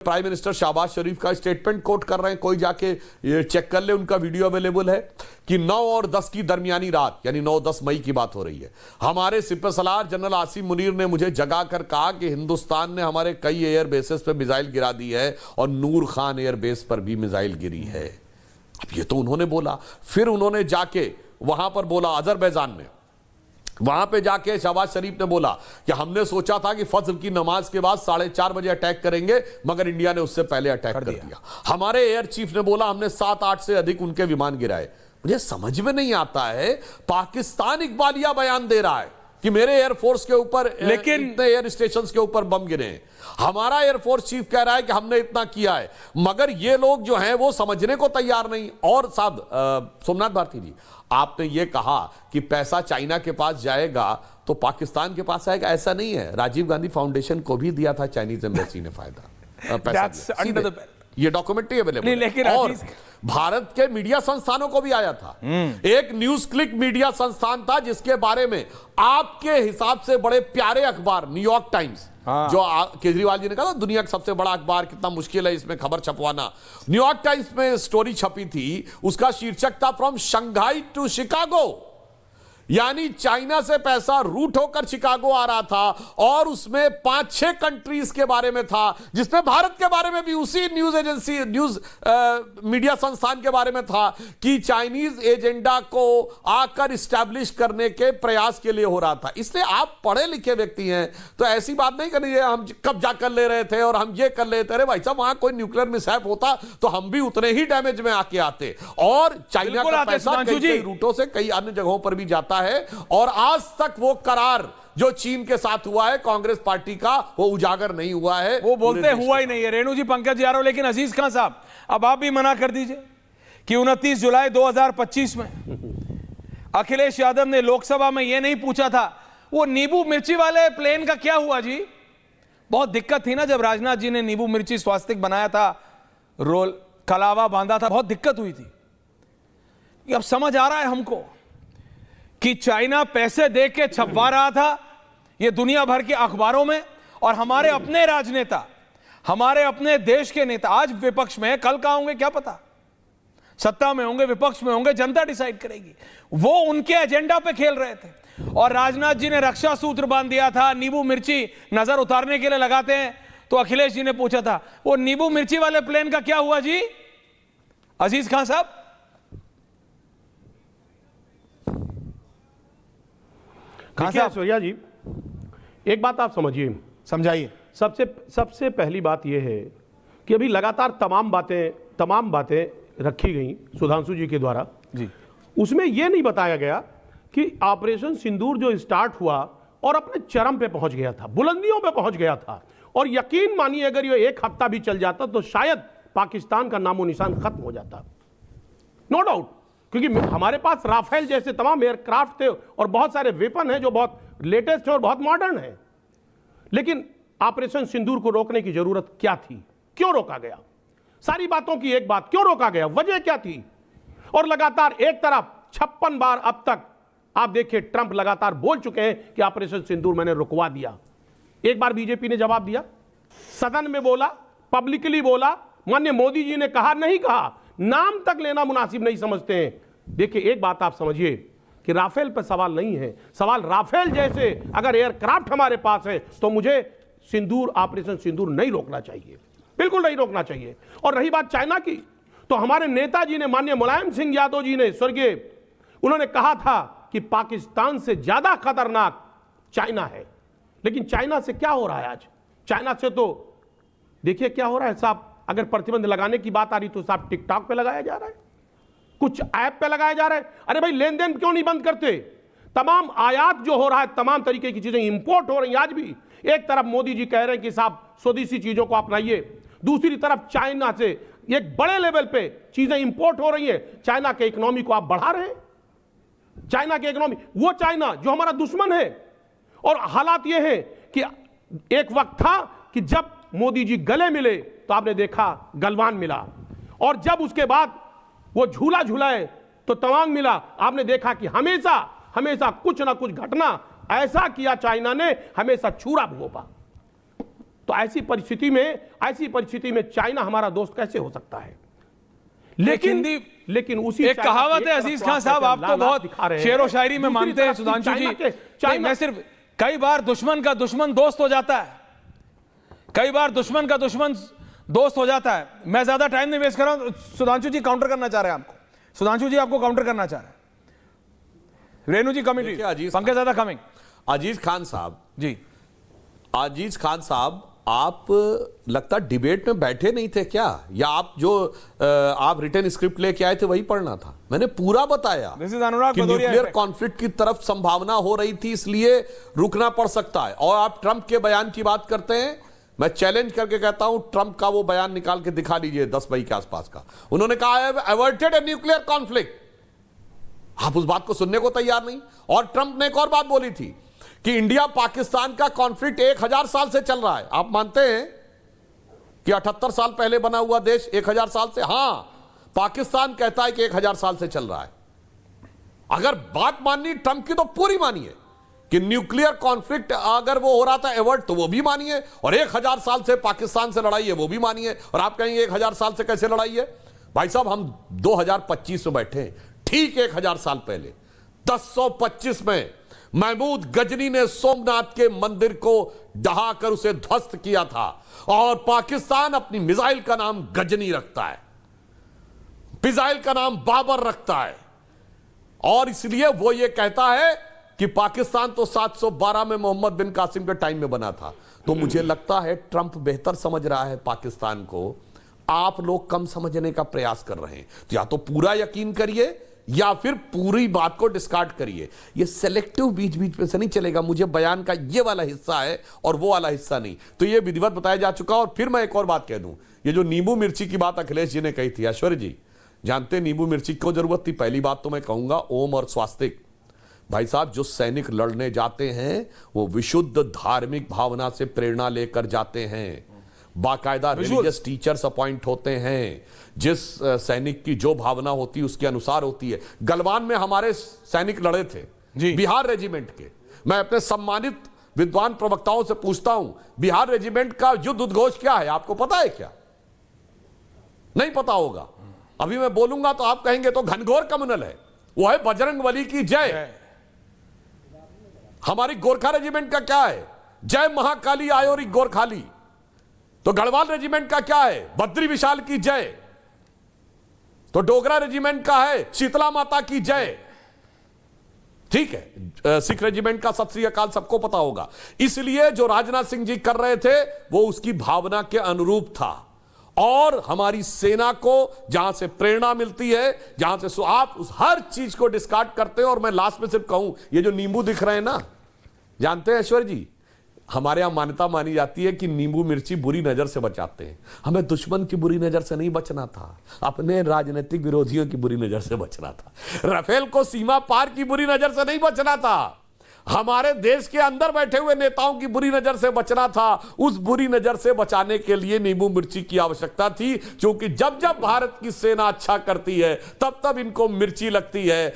Prime minister Shahbaz शरीफ का statement coat कर रहे हैं, कोई जाके ये चेक कर ले, उनका वीडियो अवेलेबल है कि 9 और 10 की दरमियानी रात यानी 9-10 मई की बात हो रही है। हमारे सिपह सलार जनरल आसिम मुनीर ने मुझे जगा कर कहा कि हिंदुस्तान ने हमारे कई एयर बेसेस पर मिसाइल गिरा दी है और नूर खान एयर बेस पर भी मिसाइल गिरी है। अब ये तो उन्होंने बोला, फिर उन्होंने जाके वहां पर बोला अजरबैजान में, वहां पे जाके शहबाज शरीफ ने बोला कि हमने सोचा था कि फज्र की नमाज के बाद 4:30 बजे अटैक करेंगे, मगर इंडिया ने उससे पहले अटैक कर दिया। हमारे एयर चीफ ने बोला हमने 7-8 से अधिक उनके विमान गिराए। मुझे समझ में नहीं आता है, पाकिस्तान इकबालिया बयान दे रहा है कि मेरे एयरफोर्स के ऊपर, लेकिन इतने एयर स्टेशन के ऊपर बम गिरे हैं। हमारा एयरफोर्स चीफ कह रहा है कि हमने इतना किया है, मगर ये लोग जो हैं वो समझने को तैयार नहीं। और साहब सोमनाथ भारती जी, आपने ये कहा कि पैसा चाइना के पास जाएगा तो पाकिस्तान के पास आएगा, ऐसा नहीं है। राजीव गांधी फाउंडेशन को भी दिया था चाइनीज एम्बेसी ने पैसा, ये डॉक्यूमेंट्री अवेलेबल है। और भारत के मीडिया संस्थानों को भी आया था। एक न्यूज क्लिक मीडिया संस्थान था जिसके बारे में आपके हिसाब से बड़े प्यारे अखबार न्यूयॉर्क टाइम्स, जो केजरीवाल जी ने कहा दुनिया का सबसे बड़ा अखबार, कितना मुश्किल है इसमें खबर छपवाना, न्यूयॉर्क टाइम्स में स्टोरी छपी थी। उसका शीर्षक था फ्रॉम शंघाई टू शिकागो, यानी चाइना से पैसा रूट होकर शिकागो आ रहा था और उसमें 5-6 कंट्रीज के बारे में था, जिसमें भारत के बारे में भी उसी न्यूज एजेंसी न्यूज मीडिया संस्थान के बारे में था कि चाइनीज एजेंडा को आकर इस्टेब्लिश करने के प्रयास के लिए हो रहा था। इसलिए आप पढ़े लिखे व्यक्ति हैं तो ऐसी बात नहीं करनी है हम कब्जा कर ले रहे थे और हम ये कर लेते। अरे भाई साहब, वहां कोई न्यूक्लियर मिसहैप होता तो हम भी उतने ही डैमेज में आके आते। और चाइना का पैसा कई रूटों से कई अन्य जगहों पर भी जाता है और आज तक वो करार जो चीन के साथ हुआ है कांग्रेस पार्टी का, वो उजागर नहीं हुआ है। वो बोलते हुआ ही नहीं है। रेणु जी, पंकज यादव, लेकिन अजीज खान साहब, अब आप भी मना कर दीजिए कि 29 जुलाई 2025 में अखिलेश यादव ने लोकसभा में यह नहीं पूछा था वो नींबू मिर्ची वाले प्लेन का क्या हुआ जी। बहुत दिक्कत थी ना जब राजनाथ जी ने नींबू मिर्ची स्वास्तिक बनाया था, रोल कलावा बांधा था, बहुत दिक्कत हुई थी। अब समझ आ रहा है हमको कि चाइना पैसे दे के छपवा रहा था ये दुनिया भर के अखबारों में, और हमारे अपने राजनेता, हमारे अपने देश के नेता आज विपक्ष में, कल कहां होंगे क्या पता, सत्ता में होंगे, विपक्ष में होंगे, जनता डिसाइड करेगी। वो उनके एजेंडा पे खेल रहे थे और राजनाथ जी ने रक्षा सूत्र बांध दिया था, नींबू मिर्ची नजर उतारने के लिए लगाते हैं। तो अखिलेश जी ने पूछा था वो नींबू मिर्ची वाले प्लेन का क्या हुआ जी। अजीज खान साहब, सूर्या जी, एक बात आप समझिए, समझाइए। सबसे पहली बात यह है कि अभी लगातार तमाम बातें रखी गई सुधांशु जी के द्वारा जी। उसमें यह नहीं बताया गया कि ऑपरेशन सिंदूर जो स्टार्ट हुआ और अपने चरम पे पहुंच गया था, बुलंदियों पे पहुंच गया था, और यकीन मानिए अगर ये 1 हफ्ता भी चल जाता तो शायद पाकिस्तान का नामो निशान खत्म हो जाता, नो डाउट। क्योंकि हमारे पास राफेल जैसे तमाम एयरक्राफ्ट थे और बहुत सारे वेपन हैं जो बहुत लेटेस्ट है और बहुत मॉडर्न है। लेकिन ऑपरेशन सिंदूर को रोकने की जरूरत क्या थी? क्यों रोका गया? सारी बातों की एक बात, क्यों रोका गया, वजह क्या थी? और लगातार एक तरफ 56 बार अब तक आप देखिए ट्रंप लगातार बोल चुके हैं कि ऑपरेशन सिंदूर मैंने रुकवा दिया। एक बार बीजेपी ने जवाब दिया, सदन में बोला, पब्लिकली बोला, माननीय मोदी जी ने कहा, नहीं कहा, नाम तक लेना मुनासिब नहीं समझते हैं। देखिए एक बात आप समझिए कि राफेल पर सवाल नहीं है, सवाल राफेल जैसे अगर एयरक्राफ्ट हमारे पास है तो मुझे सिंदूर, ऑपरेशन सिंदूर नहीं रोकना चाहिए, बिल्कुल नहीं रोकना चाहिए। और रही बात चाइना की, तो हमारे नेताजी ने, माननीय मुलायम सिंह यादव जी ने, स्वर्गीय, उन्होंने कहा था कि पाकिस्तान से ज्यादा खतरनाक चाइना है। लेकिन चाइना से क्या हो रहा है आज? चाइना से तो देखिए क्या हो रहा है साहब, अगर प्रतिबंध लगाने की बात आ रही तो साहब टिकटॉक पे लगाया जा रहा है, कुछ ऐप पे लगाया जा रहा है। अरे भाई लेन देन क्यों नहीं बंद करते? तमाम आयात जो हो रहा है, तमाम तरीके की चीजें इंपोर्ट हो रही हैं आज भी। एक तरफ मोदी जी कह रहे हैं कि साहब स्वदेशी चीजों को अपनाइए, दूसरी तरफ चाइना से एक बड़े लेवल पे चीजें इंपोर्ट हो रही हैं। चाइना के इकोनॉमी को आप बढ़ा रहे हैं, चाइना के इकोनॉमी, वो चाइना जो हमारा दुश्मन है। और हालात ये है कि एक वक्त था कि जब मोदी जी गले मिले तो आपने देखा गलवान मिला, और जब उसके बाद वो झूला झूलाए तो तवांग मिला। आपने देखा कि हमेशा कुछ ना कुछ घटना ऐसा किया चाइना ने, हमेशा छुरा भोपा। तो ऐसी परिस्थिति में चाइना हमारा दोस्त कैसे हो सकता है? लेकिन उसी एक कहावत है अजीज खान साहब, आप तो बहुत शेर व शायरी में मानते हैं सुधांशु जी। मैं सिर्फ कई बार दुश्मन का दुश्मन दोस्त हो जाता है, कई बार दुश्मन का दुश्मन दोस्त हो जाता है। मैं ज्यादा टाइम नहीं वेस्ट कर रहा हूं। सुधांशु जी काउंटर करना चाह रहे हैं आपको, सुधांशु जी आपको काउंटर करना चाह रहे हैं। रेणु जी कमिटी, पंकज ज्यादा कमिंग। अजीज खान साहब जी, अजीज खान साहब, आप लगता डिबेट में बैठे नहीं थे क्या, या आप जो आप रिटर्न स्क्रिप्ट लेके आए थे वही पढ़ना था? मैंने पूरा बताया कि न्यूक्लियर कॉन्फ्लिक्ट की तरफ संभावना हो रही थी, इसलिए रुकना पड़ सकता है। और आप ट्रंप के बयान की बात करते हैं, मैं चैलेंज करके कहता हूं ट्रंप का वो बयान निकाल के दिखा लीजिए 10 मई के आसपास का। उन्होंने कहा अवर्टेड ए न्यूक्लियर कॉन्फ्लिक्ट। आप उस बात को सुनने को तैयार नहीं। और ट्रंप ने एक और बात बोली थी कि इंडिया पाकिस्तान का कॉन्फ्लिक्ट 1000 साल से चल रहा है। आप मानते हैं कि 78 साल पहले बना हुआ देश 1000 साल से? हां, पाकिस्तान कहता है कि 1000 साल से चल रहा है। अगर बात माननी ट्रंप की तो पूरी मानिए कि न्यूक्लियर कॉन्फ्लिक्ट अगर वो हो रहा था एवर्ट, तो वो भी मानिए, और 1000 साल से पाकिस्तान से लड़ाई है वो भी मानिए। और आप कहेंगे 1000 साल से कैसे लड़ाई है? भाई साहब, हम 2025 में बैठे हैं, ठीक 1000 साल पहले 1025 में महमूद गजनी ने सोमनाथ के मंदिर को ढहाकर उसे ध्वस्त किया था। और पाकिस्तान अपनी मिसाइल का नाम गजनी रखता है, मिसाइल का नाम बाबर रखता है, और इसलिए वो ये कहता है कि पाकिस्तान तो 712 में मोहम्मद बिन कासिम के टाइम में बना था। तो मुझे लगता है ट्रंप बेहतर समझ रहा है पाकिस्तान को, आप लोग कम समझने का प्रयास कर रहे हैं। तो या तो पूरा यकीन करिए या फिर पूरी बात को डिस्कार्ड करिए। ये सेलेक्टिव बीच बीच में से नहीं चलेगा। मुझे बयान का ये वाला हिस्सा है और वो वाला हिस्सा नहीं, तो ये विधिवत बताया जा चुका। और फिर मैं एक और बात कह दूं, ये जो नींबू मिर्ची की बात अखिलेश जी ने कही थी, ऐश्वर्य जी जानते हैं नींबू मिर्ची को जरूरत थी? पहली बात तो मैं कहूंगा ओम और स्वास्तिक। भाई साहब, जो सैनिक लड़ने जाते हैं वो विशुद्ध धार्मिक भावना से प्रेरणा लेकर जाते हैं, बाकायदा रिलीजियस टीचर्स अपॉइंट होते हैं, जिस सैनिक की जो भावना होती है उसके अनुसार होती है। गलवान में हमारे सैनिक लड़े थे बिहार रेजिमेंट के। मैं अपने सम्मानित विद्वान प्रवक्ताओं से पूछता हूं, बिहार रेजिमेंट का युद्ध उद्घोष क्या है? आपको पता है क्या? नहीं पता होगा। अभी मैं बोलूंगा तो आप कहेंगे तो घनघोर कम्युनल है, वो है बजरंगबली की जय। हमारी गोरखा रेजिमेंट का क्या है? जय महाकाली आयोरी गोरखाली। तो गढ़वाल रेजिमेंट का क्या है? बद्री विशाल की जय। तो डोगरा रेजिमेंट का है शीतला माता की जय। ठीक है, सिख रेजिमेंट का सत श्री अकाल सबको पता होगा। इसलिए जो राजनाथ सिंह जी कर रहे थे वो उसकी भावना के अनुरूप था। और हमारी सेना को जहां से प्रेरणा मिलती है, जहां से आप उस हर चीज को डिस्कार्ड करते हैं। और मैं लास्ट में सिर्फ कहूं, ये जो नींबू दिख रहे हैं ना, जानते हैं ऐश्वर्य जी, हमारे यहां मान्यता मानी जाती है कि नींबू मिर्ची बुरी नजर से बचाते हैं। हमें दुश्मन की बुरी नजर से नहीं बचना था, अपने राजनीतिक विरोधियों की बुरी नजर से बचना था। राफेल को सीमा पार की बुरी नजर से नहीं बचना था, हमारे देश के अंदर बैठे हुए नेताओं की बुरी नजर से बचना था। उस बुरी नजर से बचाने के लिए नींबू मिर्ची की आवश्यकता थी, क्योंकि जब जब भारत की सेना अच्छा करती है तब तब इनको मिर्ची लगती है।